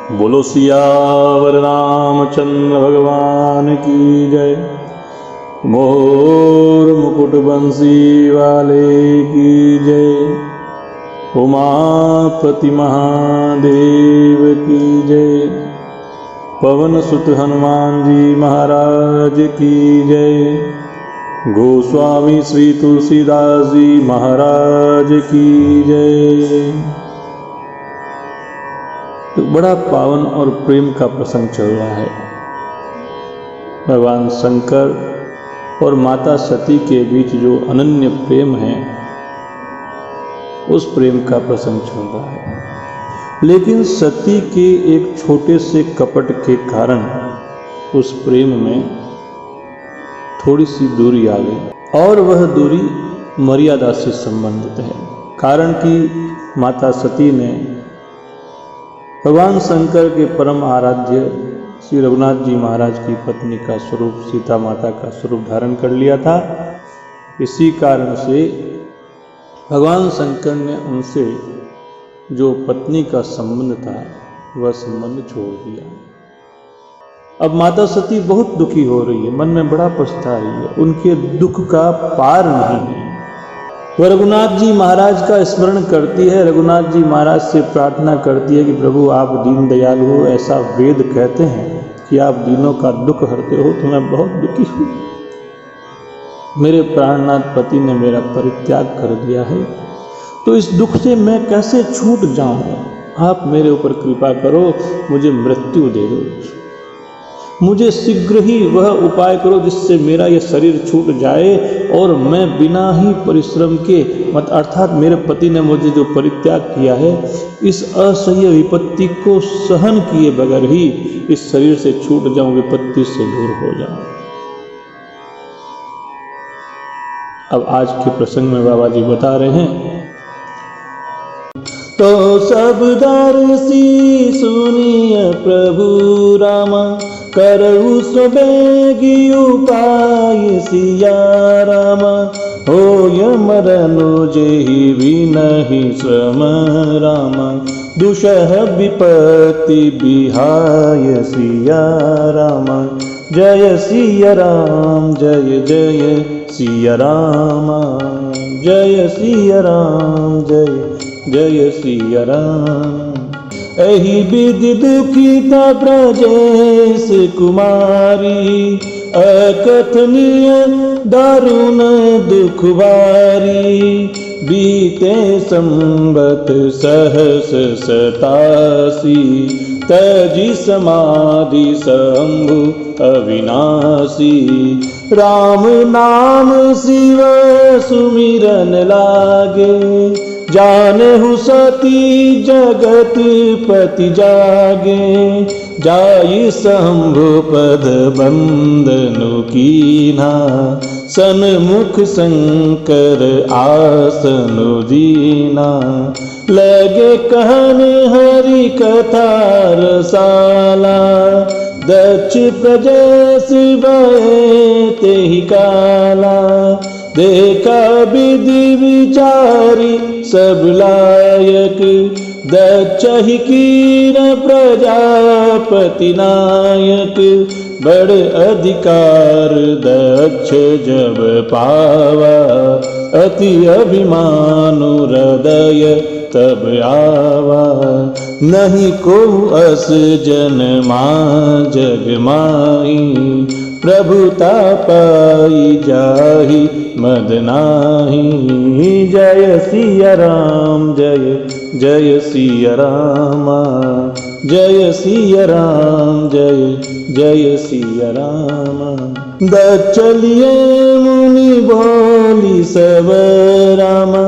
बोलो सियावर रामचंद्र भगवान की जय। मोर मुकुट बंसी वाले की जय। उमापति महादेव की जय। पवन सुत हनुमान जी महाराज की जय। गोस्वामी श्री तुलसीदास जी महाराज की जय। तो बड़ा पावन और प्रेम का प्रसंग चल रहा है। भगवान शंकर और माता सती के बीच जो अनन्य प्रेम है, उस प्रेम का प्रसंग चल रहा है। लेकिन सती के एक छोटे से कपट के कारण उस प्रेम में थोड़ी सी दूरी आ गई, और वह दूरी मर्यादा से संबंधित है। कारण कि माता सती ने भगवान शंकर के परम आराध्य श्री रघुनाथ जी महाराज की पत्नी का स्वरूप, सीता माता का स्वरूप धारण कर लिया था। इसी कारण से भगवान शंकर ने उनसे जो पत्नी का संबंध था, वह संबंध छोड़ दिया। अब माता सती बहुत दुखी हो रही है, मन में बड़ा पछता रही है। उनके दुख का पार नहीं है। वह रघुनाथ जी महाराज का स्मरण करती है, रघुनाथ जी महाराज से प्रार्थना करती है कि प्रभु आप दीन दयालु हो, ऐसा वेद कहते हैं कि आप दीनों का दुख हरते हो, तो मैं बहुत दुखी हूँ। मेरे प्राणनाथ पति ने मेरा परित्याग कर दिया है, तो इस दुख से मैं कैसे छूट जाऊँ। आप मेरे ऊपर कृपा करो, मुझे मृत्यु दे दो, मुझे शीघ्र ही वह उपाय करो जिससे मेरा यह शरीर छूट जाए और मैं बिना ही परिश्रम के, अर्थात मेरे पति ने मुझे जो परित्याग किया है, इस असह्य विपत्ति को सहन किए बगैर ही इस शरीर से छूट जाऊं, विपत्ति से दूर हो जाऊं। अब आज के प्रसंग में बाबा जी बता रहे हैं, तो सब दर्शी सुनिय प्रभु रामा, करऊ स्वबेगी उपाय सिया रामा। होय मरनु जेहि विनहि श्रम रामा, दुषह विपत्ति बिहाय सिया रामा। जय सिया राम जय जय सिया रामा, जय सिया राम जय जय सिया राम। एहि विधि दुखिता ब्रजेश कुमारी, अकथनीय दारुण दुख भारी। बीते संबत सहस 87, तजी समाधि शंभु अविनाशी। राम नाम शिव सुमिरन लागे, जानहु सती जगत पति जागे। जाई शंभु पद बंदनु कीन्हा, सन्मुख शंकर आसनु दीना। लगे कहन हरि कथा रसाला, दक्ष प्रजस भये तेहि काला। देखा विधि विचारी सब लायक, दक्ष ही कीन प्रजापति नायक। बड़ अधिकार दक्ष जब पावा, अति अभिमानु हृदय तब आवा। नहीं को अस जनमा जग माई, प्रभुता पाई जाहि मद नाही। जय सिया राम जय जय सिया रामा, जय सिया राम जय जय सिया रामा। दचलिए मुनि बोली सब रामा,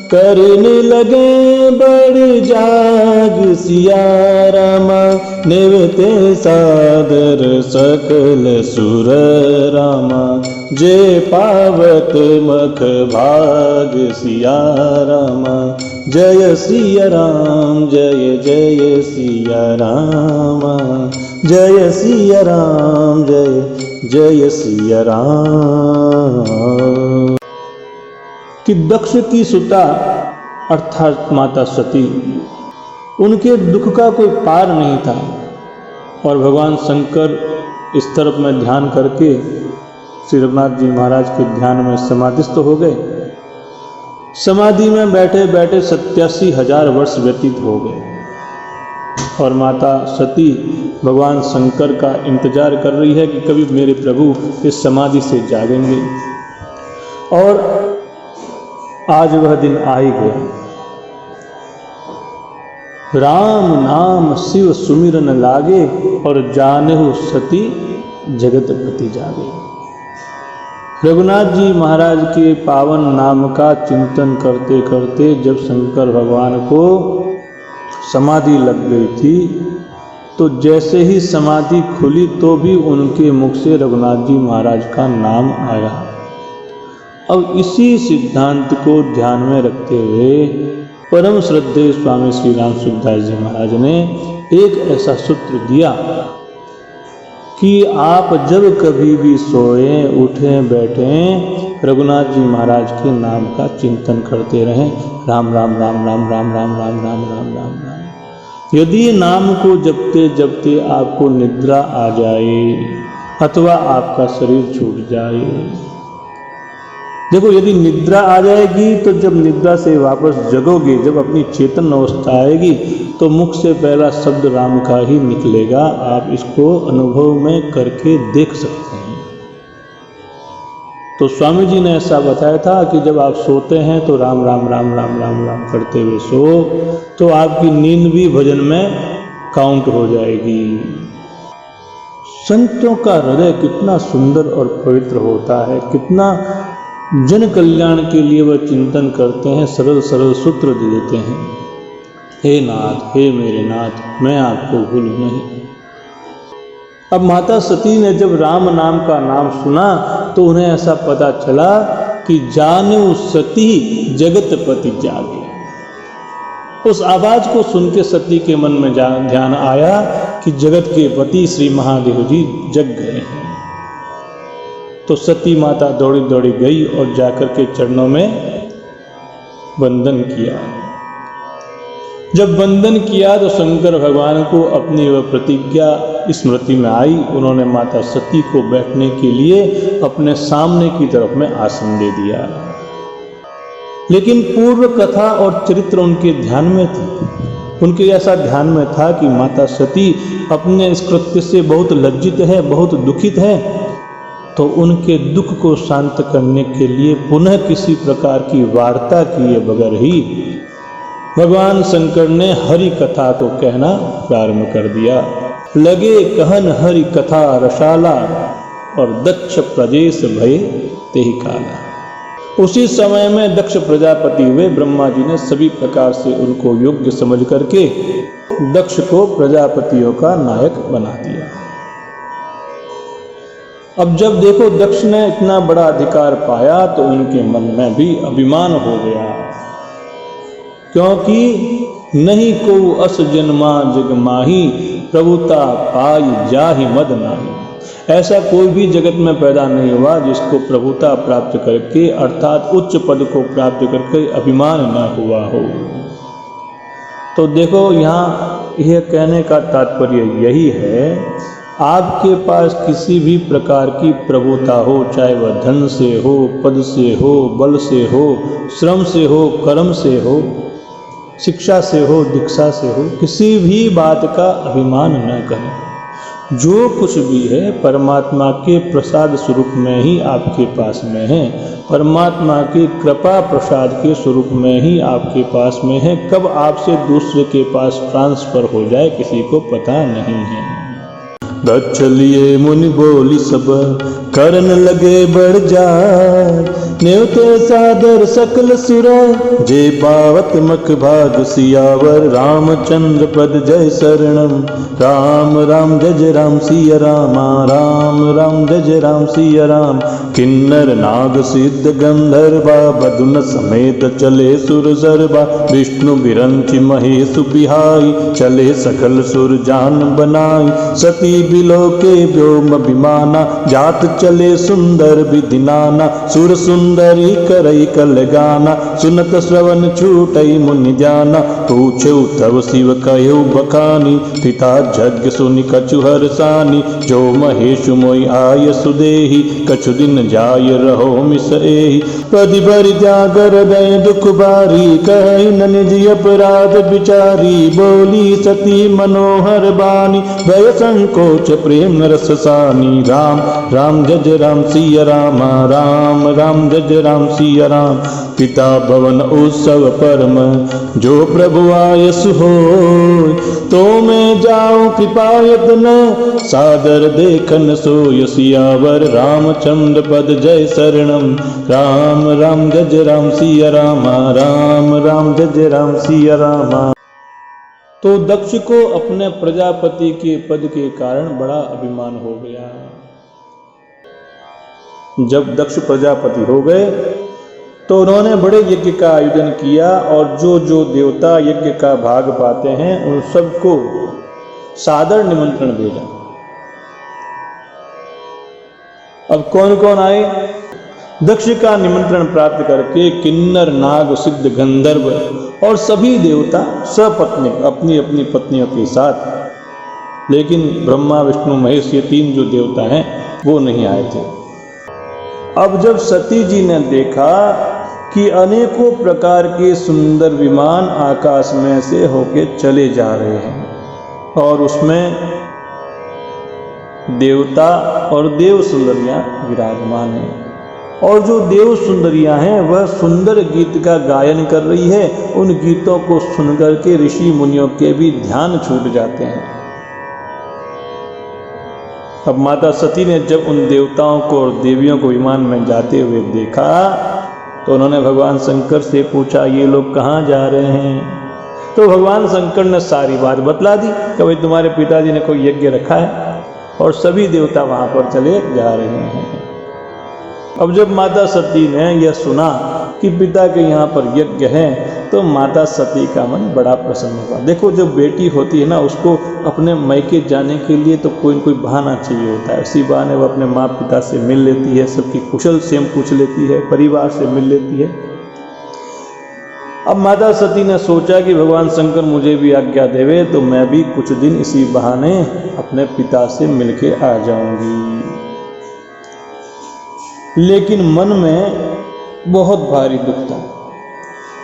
करने लगे बड़ जाग सिया रामा। निवते सादर सकल सुर रामा, जे पावत मख भाग सिया रामा। जय सिया राम जय जय सिया रामा, जय सिया राम जय जय सिया राम। कि दक्ष की सुता अर्थात माता सती उनके दुख का कोई पार नहीं था। और भगवान शंकर इस तरफ में ध्यान करके श्री रघुनाथ जी महाराज के ध्यान में समाधिस्थ हो गए। समाधि में बैठे बैठे 87,000 वर्ष व्यतीत हो गए और माता सती भगवान शंकर का इंतजार कर रही है कि कभी मेरे प्रभु इस समाधि से जागेंगे। और आज वह दिन आ ही गया। राम नाम शिव सुमिरन लागे और जानहु सती जगतपति जागे। रघुनाथ जी महाराज के पावन नाम का चिंतन करते करते जब शंकर भगवान को समाधि लग गई थी, तो जैसे ही समाधि खुली तो भी उनके मुख से रघुनाथ जी महाराज का नाम आया। अब इसी सिद्धांत को ध्यान में रखते हुए परम श्रद्धेय स्वामी श्री राम सुखदास जी महाराज ने एक ऐसा सूत्र दिया कि आप जब कभी भी सोएं, उठें, बैठें, रघुनाथ जी महाराज के नाम का चिंतन करते रहें। राम राम राम राम राम राम राम राम राम राम राम। यदि नाम को जपते जपते आपको निद्रा आ जाए अथवा आपका शरीर छूट जाए, देखो यदि निद्रा आ जाएगी तो जब निद्रा से वापस जगोगे, जब अपनी चेतन अवस्था आएगी, तो मुख से पहला शब्द राम का ही निकलेगा। आप इसको अनुभव में करके देख सकते हैं। तो स्वामी जी ने ऐसा बताया था कि जब आप सोते हैं तो राम राम राम राम राम राम करते हुए सो, तो आपकी नींद भी भजन में काउंट हो जाएगी। संतों का हृदय कितना सुंदर और पवित्र होता है, कितना जन कल्याण के लिए वह चिंतन करते हैं, सरल सरल सूत्र दे देते हैं। हे नाथ, हे मेरे नाथ, मैं आपको भूलूं नहीं। अब माता सती ने जब राम नाम का नाम सुना तो उन्हें ऐसा पता चला कि जानू सती जगतपति जागे। उस आवाज को सुन के सती के मन में ध्यान आया कि जगत के पति श्री महादेव जी जग गए हैं। तो सती माता दौड़ी दौड़ी गई और जाकर के चरणों में वंदन किया। जब वंदन किया तो शंकर भगवान को अपनी वह प्रतिज्ञा स्मृति में आई। उन्होंने माता सती को बैठने के लिए अपने सामने की तरफ में आसन दे दिया। लेकिन पूर्व कथा और चरित्र उनके ध्यान में थी। उनके ऐसा ध्यान में था कि माता सती अपने इस कृत्य से बहुत लज्जित है, बहुत दुखित है। तो उनके दुख को शांत करने के लिए पुनः किसी प्रकार की वार्ता किए बगैर ही भगवान शंकर ने हरि कथा को कहना प्रारंभ कर दिया। लगे कहन हरि कथा रसाला और दक्ष प्रजेश भय तेहि काला। उसी समय में दक्ष प्रजापति हुए। ब्रह्मा जी ने सभी प्रकार से उनको योग्य समझ करके दक्ष को प्रजापतियों का नायक बना दिया। अब जब देखो दक्ष ने इतना बड़ा अधिकार पाया तो उनके मन में भी अभिमान हो गया, क्योंकि नहीं को अस जन्मा जग माही प्रभुता पाई जाहि मद नाही। ऐसा कोई भी जगत में पैदा नहीं हुआ जिसको प्रभुता प्राप्त करके अर्थात उच्च पद को प्राप्त करके अभिमान न हुआ हो। तो देखो यहाँ यह कहने का तात्पर्य यही है, आपके पास किसी भी प्रकार की प्रभुता हो, चाहे वह धन से हो, पद से हो, बल से हो, श्रम से हो, कर्म से हो, शिक्षा से हो, दीक्षा से हो, किसी भी बात का अभिमान न करें। जो कुछ भी है परमात्मा के प्रसाद स्वरूप में ही आपके पास में है, परमात्मा की कृपा प्रसाद के स्वरूप में ही आपके पास में है। कब आपसे दूसरे के पास ट्रांसफर हो जाए किसी को पता नहीं है। दक्ष लिए मुनि बोली सब करन लगे बढ़ जाए, न्योते सादर सकल सुर जे पावत मख भाग सियावर। रामचंद्र पद जय शरणम, राम राम जय जय राम सिया रामा, राम राम जय जय राम सिया राम। किन्नर नाग सिद्ध गंधर्वा बदुन समेत चले सुर सरबा। विष्णु बिरंचि महेश बिहाई चले सकल सुर जान बनाई। सती बिलो के व्योम विमाना जात चले सुंदर विधि नाना। सुर सुंदर सुंदरी करई कल गाना, सुनत श्रवण छूटई मुनि जाना। पूछऊ तब शिव कहु बखानी, पिता यज्ञ सुनि कछु हरसानी। जो महेश मोहि आय सुदेहि, कछु दिन जाय रहो मिस एहि। पदि भरि त्याग हृदय दुख बारी, कहि न निज अपराध विचारी। बोली सती मनोहर बानी, भय संकोच प्रेम रस सानी। राम राम जय राम सिया राम, राम राम जय राम सिया राम। पिता भवन उत्सव परम, जो प्रभु आयस होय। तो मैं जाऊं कृपा यत्न, सादर देखन सोय। सियावर रामचंद्र पद जय शरणम, राम राम जय राम सिया राम, राम राम जय राम सिया राम। तो दक्ष को अपने प्रजापति के पद के कारण बड़ा अभिमान हो गया। जब दक्ष प्रजापति हो गए तो उन्होंने बड़े यज्ञ का आयोजन किया, और जो जो देवता यज्ञ का भाग पाते हैं उन सबको सादर निमंत्रण भेजा। अब कौन कौन आए? दक्ष का निमंत्रण प्राप्त करके किन्नर नाग सिद्ध गंधर्व और सभी देवता सपत्नी अपनी अपनी पत्नियों के साथ, लेकिन ब्रह्मा विष्णु महेश ये तीन जो देवता हैं वो नहीं आए थे। अब जब सती जी ने देखा कि अनेकों प्रकार के सुंदर विमान आकाश में से होके चले जा रहे हैं और उसमें देवता और देव सुंदरियां विराजमान हैं, और जो देव सुंदरियां हैं वह सुंदर गीत का गायन कर रही है, उन गीतों को सुनकर के ऋषि मुनियों के भी ध्यान छूट जाते हैं। अब माता सती ने जब उन देवताओं को और देवियों को विमान में जाते हुए देखा तो उन्होंने भगवान शंकर से पूछा, ये लोग कहाँ जा रहे हैं? तो भगवान शंकर ने सारी बात बतला दी कि भाई तुम्हारे पिताजी ने कोई यज्ञ रखा है और सभी देवता वहां पर चले जा रहे हैं। अब जब माता सती ने यह सुना कि पिता के यहाँ पर यज्ञ है तो माता सती का मन बड़ा प्रसन्न हुआ। देखो जब बेटी होती है ना, उसको अपने मैके जाने के लिए तो कोई न कोई बहाना चाहिए होता है। उसी बहाने वो अपने माँ पिता से मिल लेती है, सबकी कुशल क्षेम पूछ लेती है, परिवार से मिल लेती है। अब माता सती ने सोचा कि भगवान शंकर मुझे भी आज्ञा देवे तो मैं भी कुछ दिन इसी बहाने अपने पिता से मिलके आ जाऊंगी। लेकिन मन में बहुत भारी दुख था।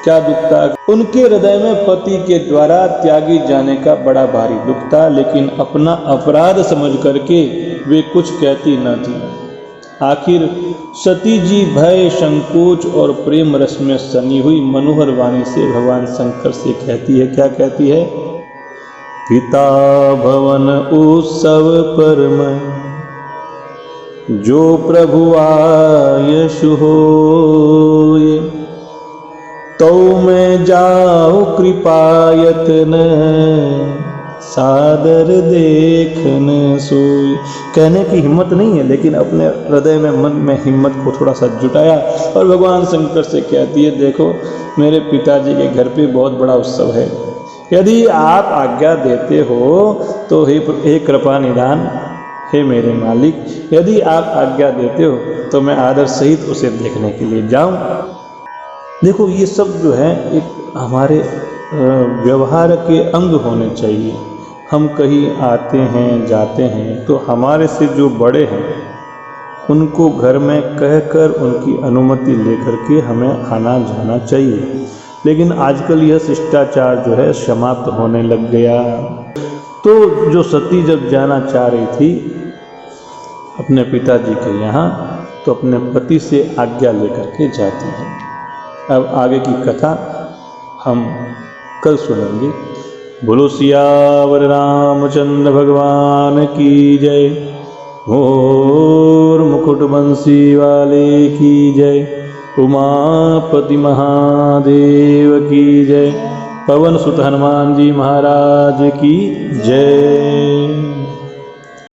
क्या दुख था? उनके हृदय में पति के द्वारा त्यागी जाने का बड़ा भारी दुख था, लेकिन अपना अपराध समझ करके वे कुछ कहती न थी। आखिर सती जी भय, संकोच और प्रेम रस में सनी हुई मनोहर वाणी से भगवान शंकर से कहती है, क्या कहती है? पिता भवन उत्सव परम, जो प्रभु आयस होय। तो मैं जाऊं कृपायतन, सादर देखन सोय। कहने की हिम्मत नहीं है, लेकिन अपने हृदय में मन में हिम्मत को थोड़ा सा जुटाया और भगवान शंकर से कहती है, देखो मेरे पिताजी के घर पे बहुत बड़ा उत्सव है, यदि आप आज्ञा देते हो तो हे कृपा निदान, हे मेरे मालिक, यदि आप आज्ञा देते हो तो मैं आदर सहित उसे देखने के लिए जाऊं। देखो ये सब जो है एक हमारे व्यवहार के अंग होने चाहिए। हम कहीं आते हैं जाते हैं तो हमारे से जो बड़े हैं उनको घर में कहकर उनकी अनुमति लेकर के हमें आना जाना चाहिए। लेकिन आजकल यह शिष्टाचार जो है समाप्त होने लग गया। तो जो सती जब जाना चाह रही थी अपने पिताजी के यहाँ, तो अपने पति से आज्ञा लेकर के जाती है। अब आगे की कथा हम कल सुनेंगे। बोलो सियावर रामचंद्र भगवान की जय। मोर मुकुट बंसी वाले की जय। उमापति महादेव की जय। पवन सुत हनुमान जी महाराज की जय।